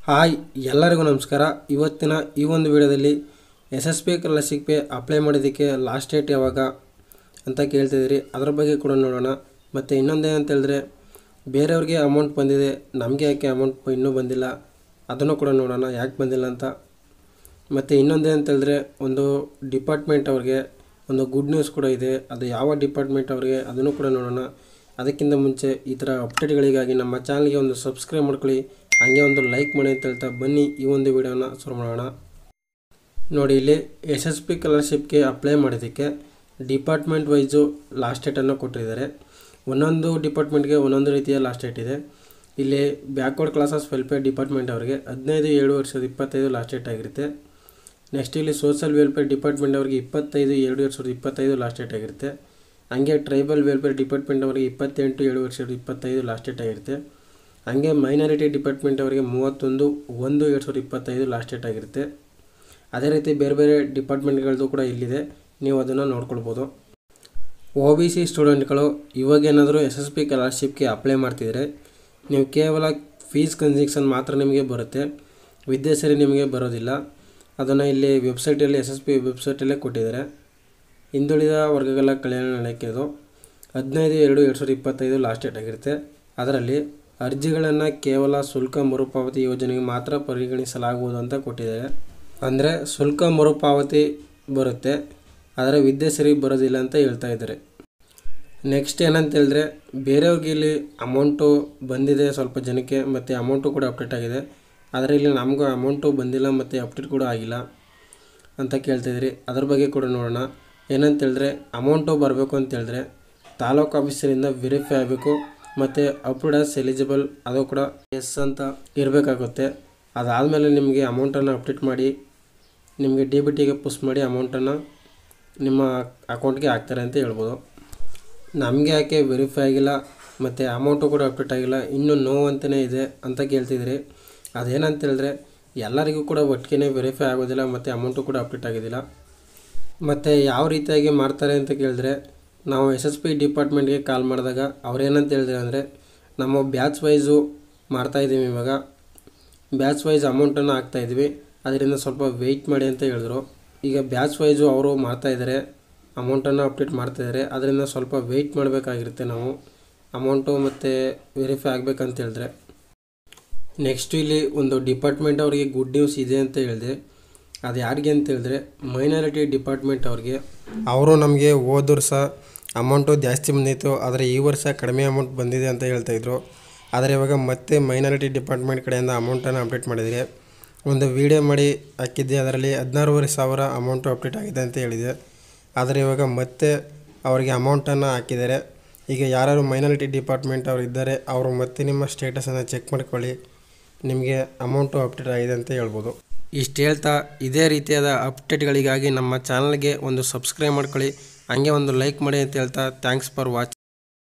Hi ಎಲ್ಲರಿಗೂ ನಮಸ್ಕಾರ. ಇವತ್ತಿನ ಈ ಒಂದು ವಿಡಿಯೋದಲ್ಲಿ SSP ಸ್ಕಾಲರ್‌ಶಿಪ್‌ಗೆ ಅಪ್ಲೈ ಮಾಡೋದಕ್ಕೆ ಲಾಸ್ಟ್ ಡೇಟ್ ಯಾವಾಗ ಅಂತ ಕೇಳ್ತಿದ್ದೀರಿ. ಅದರ ಬಗ್ಗೆ ಕೂಡ ನೋಡೋಣ. ಮತ್ತು ಇನ್ನೊಂದೇನಂತ ಹೇಳಿದ್ರೆ, ಬೇರೆಯವ್ರಿಗೆ ಅಮೌಂಟ್ ಬಂದಿದೆ, ನಮಗೆ ಯಾಕೆ ಅಮೌಂಟ್ ಇನ್ನೂ ಬಂದಿಲ್ಲ ಅದನ್ನು ಕೂಡ ನೋಡೋಣ, ಯಾಕೆ ಬಂದಿಲ್ಲ ಅಂತ. ಮತ್ತು ಇನ್ನೊಂದೇನಂತ ಹೇಳಿದ್ರೆ, ಒಂದು ಡಿಪಾರ್ಟ್ಮೆಂಟ್ ಅವ್ರಿಗೆ ಒಂದು ಗುಡ್ ನ್ಯೂಸ್ ಕೂಡ ಇದೆ. ಅದು ಯಾವ ಡಿಪಾರ್ಟ್ಮೆಂಟ್ ಅವ್ರಿಗೆ ಅದನ್ನು ಕೂಡ ನೋಡೋಣ. ಅದಕ್ಕಿಂತ ಮುಂಚೆ ಈ ಥರ ಅಪ್ಡೇಟ್ಗಳಿಗಾಗಿ ನಮ್ಮ ಚಾನಲ್ಗೆ ಒಂದು ಸಬ್ಸ್ಕ್ರೈಬ್ ಮಾಡ್ಕೊಳ್ಳಿ, ಹಾಗೆ ಒಂದು ಲೈಕ್ ಮಾಡಿ ಅಂತ ಹೇಳ್ತಾ ಬನ್ನಿ ಈ ಒಂದು ವಿಡಿಯೋನ ಶುರು ಮಾಡೋಣ. ನೋಡಿ, ಇಲ್ಲಿ SSP ಸ್ಕಾಲರ್‌ಶಿಪ್‌ಗೆ ಅಪ್ಲೈ ಮಾಡೋದಕ್ಕೆ ಡಿಪಾರ್ಟ್ಮೆಂಟ್ ವೈಸು ಲಾಸ್ಟ್ ಡೇಟನ್ನು ಕೊಟ್ಟಿದ್ದಾರೆ. ಒಂದೊಂದು ಡಿಪಾರ್ಟ್ಮೆಂಟ್ಗೆ ಒಂದೊಂದು ರೀತಿಯ ಲಾಸ್ಟ್ ಡೇಟ್ ಇದೆ. ಇಲ್ಲಿ ಬ್ಯಾಕ್ವರ್ಡ್ ಕ್ಲಾಸಸ್ ವೆಲ್ಫೇರ್ ಡಿಪಾರ್ಟ್ಮೆಂಟ್ ಅವರಿಗೆ 15/7/2025 ಲಾಸ್ಟ್ ಡೇಟ್ ಆಗಿರುತ್ತೆ. ನೆಕ್ಸ್ಟ್ ಇಲ್ಲಿ ಸೋಷಲ್ ವೆಲ್ಫೇರ್ ಡಿಪಾರ್ಟ್ಮೆಂಟ್ ಅವರಿಗೆ 25/7/2025 ಲಾಸ್ಟ್ ಡೇಟ್ ಆಗಿರುತ್ತೆ. ಹಾಗೆ ಟ್ರೈಬಲ್ ವೆಲ್ಫೇರ್ ಡಿಪಾರ್ಟ್ಮೆಂಟ್ ಅವರಿಗೆ 28/7/2025 ಲಾಸ್ಟ್ ಡೇಟ್ ಆಗಿರುತ್ತೆ. ಹಾಗೆ ಮೈನಾರಿಟಿ ಡಿಪಾರ್ಟ್ಮೆಂಟ್ ಅವರಿಗೆ 31/1/2025 ಲಾಸ್ಟ್ ಡೇಟ್ ಆಗಿರುತ್ತೆ. ಅದೇ ರೀತಿ ಬೇರೆ ಬೇರೆ ಡಿಪಾರ್ಟ್ಮೆಂಟ್ಗಳದ್ದು ಕೂಡ ಇಲ್ಲಿದೆ, ನೀವು ಅದನ್ನು ನೋಡ್ಕೊಳ್ಬೋದು. OBC ಸ್ಟೂಡೆಂಟ್ಗಳು ಇವಾಗೇನಾದರೂ SSP ಸ್ಕಾಲರ್‌ಶಿಪ್‌ಗೆ ಅಪ್ಲೈ ಮಾಡ್ತಿದ್ರೆ ನೀವು ಕೇವಲ ಫೀಸ್ ಕನ್ಸೆಷನ್ ಮಾತ್ರ ನಿಮಗೆ ಬರುತ್ತೆ, ವಿದ್ಯಾಸರಿ ನಿಮಗೆ ಬರೋದಿಲ್ಲ. ಅದನ್ನು ಇಲ್ಲಿ ವೆಬ್ಸೈಟಲ್ಲಿ SSP ವೆಬ್ಸೈಟಲ್ಲೇ ಕೊಟ್ಟಿದ್ದಾರೆ. ಹಿಂದುಳಿದ ವರ್ಗಗಳ ಕಲ್ಯಾಣ ಇಲಾಖೆದು 15/2/2025 ಲಾಸ್ಟ್ ಡೇಟ್ ಆಗಿರುತ್ತೆ. ಅದರಲ್ಲಿ ಅರ್ಜಿಗಳನ್ನು ಕೇವಲ ಶುಲ್ಕ ಮರುಪಾವತಿ ಯೋಜನೆಗೆ ಮಾತ್ರ ಪರಿಗಣಿಸಲಾಗುವುದು ಅಂತ ಕೊಟ್ಟಿದ್ದಾರೆ. ಅಂದರೆ ಶುಲ್ಕ ಮರುಪಾವತಿ ಬರುತ್ತೆ, ಆದರೆ ವಿದ್ಯಾಸರಿ ಬರೋದಿಲ್ಲ ಅಂತ ಹೇಳ್ತಾ ಇದ್ದಾರೆ. ನೆಕ್ಸ್ಟ್ ಏನಂತ ಹೇಳಿದ್ರೆ, ಬೇರೆಯವ್ರಿಗೆ ಇಲ್ಲಿ ಅಮೌಂಟು ಬಂದಿದೆ ಸ್ವಲ್ಪ ಜನಕ್ಕೆ, ಮತ್ತು ಅಮೌಂಟು ಕೂಡ ಅಪ್ಡೇಟ್ ಆಗಿದೆ. ಆದರೆ ಇಲ್ಲಿ ನಮಗೂ ಅಮೌಂಟು ಬಂದಿಲ್ಲ ಮತ್ತು ಅಪ್ಡೇಟ್ ಕೂಡ ಆಗಿಲ್ಲ ಅಂತ ಕೇಳ್ತಿದ್ದೀರಿ. ಅದ್ರ ಬಗ್ಗೆ ಕೂಡ ನೋಡೋಣ. ಏನಂತ ಹೇಳಿದ್ರೆ, ಅಮೌಂಟು ಬರಬೇಕು ಅಂತ ಹೇಳಿದ್ರೆ ತಾಲೂಕು ಆಫೀಸರಿಂದ ವೆರಿಫೈ ಆಗಬೇಕು, ಮತ್ತು ಅಪ್ರೂವ್ಡ್ ಆಸ್ ಎಲಿಜಿಬಲ್ ಅದು ಕೂಡ ಎಸ್ ಅಂತ ಇರಬೇಕಾಗುತ್ತೆ. ಅದಾದಮೇಲೆ ನಿಮಗೆ ಅಮೌಂಟನ್ನು ಅಪ್ಡೇಟ್ ಮಾಡಿ ನಿಮಗೆ DBTಗೆ ಪುಷ್ ಮಾಡಿ ಅಮೌಂಟನ್ನು ನಿಮ್ಮ ಅಕೌಂಟ್ಗೆ ಹಾಕ್ತಾರೆ ಅಂತ ಹೇಳ್ಬೋದು. ನಮಗೆ ಯಾಕೆ ವೆರಿಫೈ ಆಗಿಲ್ಲ ಮತ್ತು ಅಮೌಂಟು ಕೂಡ ಅಪ್ಡೇಟ್ ಆಗಿಲ್ಲ, ಇನ್ನೂ ನೋ ಅಂತಲೇ ಇದೆ ಅಂತ ಕೇಳ್ತಿದ್ರಿ. ಅದೇನಂತ ಹೇಳಿದ್ರೆ, ಎಲ್ಲರಿಗೂ ಕೂಡ ಒಟ್ಟಿಗೆ ವೆರಿಫೈ ಆಗೋದಿಲ್ಲ ಮತ್ತು ಅಮೌಂಟು ಕೂಡ ಅಪ್ಡೇಟ್ ಆಗೋದಿಲ್ಲ. ಮತ್ತು ಯಾವ ರೀತಿಯಾಗಿ ಮಾಡ್ತಾರೆ ಅಂತ ಕೇಳಿದ್ರೆ, ನಾವು SSP ಡಿಪಾರ್ಟ್ಮೆಂಟ್ಗೆ ಕಾಲ್ ಮಾಡಿದಾಗ ಅವ್ರು ಏನಂತ ಹೇಳಿದ್ರೆ ಅಂದರೆ, ನಮ್ಮ ಬ್ಯಾಚ್ ವೈಸು ಮಾಡ್ತಾಯಿದ್ದೀವಿ, ಇವಾಗ ಬ್ಯಾಚ್ ವೈಸ್ ಅಮೌಂಟನ್ನು ಹಾಕ್ತಾಯಿದ್ವಿ, ಅದರಿಂದ ಸ್ವಲ್ಪ ವೆಯ್ಟ್ ಮಾಡಿ ಅಂತ ಹೇಳಿದ್ರು. ಈಗ ಬ್ಯಾಚ್ ವೈಸು ಅವರು ಮಾಡ್ತಾಯಿದ್ದಾರೆ, ಅಮೌಂಟನ್ನು ಅಪ್ಡೇಟ್ ಮಾಡ್ತಾಯಿದ್ದಾರೆ, ಅದರಿಂದ ಸ್ವಲ್ಪ ವೆಯ್ಟ್ ಮಾಡಬೇಕಾಗಿರುತ್ತೆ ನಾವು ಅಮೌಂಟು ಮತ್ತು ವೆರಿಫೈ ಆಗಬೇಕಂತ ಹೇಳಿದ್ರೆ. ನೆಕ್ಸ್ಟು ಇಲ್ಲಿ ಒಂದು ಡಿಪಾರ್ಟ್ಮೆಂಟ್ ಅವರಿಗೆ ಗುಡ್ ನ್ಯೂಸ್ ಇದೆ ಅಂತ ಹೇಳಿದೆ. ಅದು ಯಾರಿಗೆ ಅಂತ ಹೇಳಿದ್ರೆ, ಮೈನಾರಿಟಿ ಡಿಪಾರ್ಟ್ಮೆಂಟ್ ಅವ್ರಿಗೆ. ಅವರು ನಮಗೆ ಹೋದ ವರ್ಷ ಅಮೌಂಟು ಜಾಸ್ತಿ ಬಂದಿತ್ತು, ಆದರೆ ಈ ವರ್ಷ ಕಡಿಮೆ ಅಮೌಂಟ್ ಬಂದಿದೆ ಅಂತ ಹೇಳ್ತಾಯಿದ್ರು. ಆದರೆ ಇವಾಗ ಮತ್ತೆ ಮೈನಾರಿಟಿ ಡಿಪಾರ್ಟ್ಮೆಂಟ್ ಕಡೆಯಿಂದ ಅಮೌಂಟನ್ನು ಅಪ್ಡೇಟ್ ಮಾಡಿದರೆ, ಒಂದು ವಿಡಿಯೋ ಮಾಡಿ ಹಾಕಿದ್ದೆ, ಅದರಲ್ಲಿ 16,500 ಅಮೌಂಟು ಅಪ್ಡೇಟ್ ಆಗಿದೆ ಅಂತ ಹೇಳಿದೆ. ಆದರೆ ಇವಾಗ ಮತ್ತೆ ಅವರಿಗೆ ಅಮೌಂಟನ್ನು ಹಾಕಿದ್ದಾರೆ. ಈಗ ಯಾರು ಮೈನಾರಿಟಿ ಡಿಪಾರ್ಟ್ಮೆಂಟ್ ಅವರು ಇದ್ದಾರೆ, ಅವರು ಮತ್ತೆ ನಿಮ್ಮ ಸ್ಟೇಟಸನ್ನು ಚೆಕ್ ಮಾಡ್ಕೊಳ್ಳಿ, ನಿಮಗೆ ಅಮೌಂಟು ಅಪ್ಡೇಟ್ ಆಗಿದೆ ಅಂತ ಹೇಳ್ಬೋದು. ಇಷ್ಟು ಹೇಳ್ತಾ, ಇದೇ ರೀತಿಯಾದ ಅಪ್ಡೇಟ್ಗಳಿಗಾಗಿ ನಮ್ಮ ಚಾನಲ್ಗೆ ಒಂದು ಸಬ್ಸ್ಕ್ರೈಬ್ ಮಾಡ್ಕೊಳ್ಳಿ, ಹಾಗೆ ಒಂದು ಲೈಕ್ ಮಾಡಿ ಅಂತ ಹೇಳ್ತಾ, ಥ್ಯಾಂಕ್ಸ್ ಫಾರ್ ವಾಚಿಂಗ್.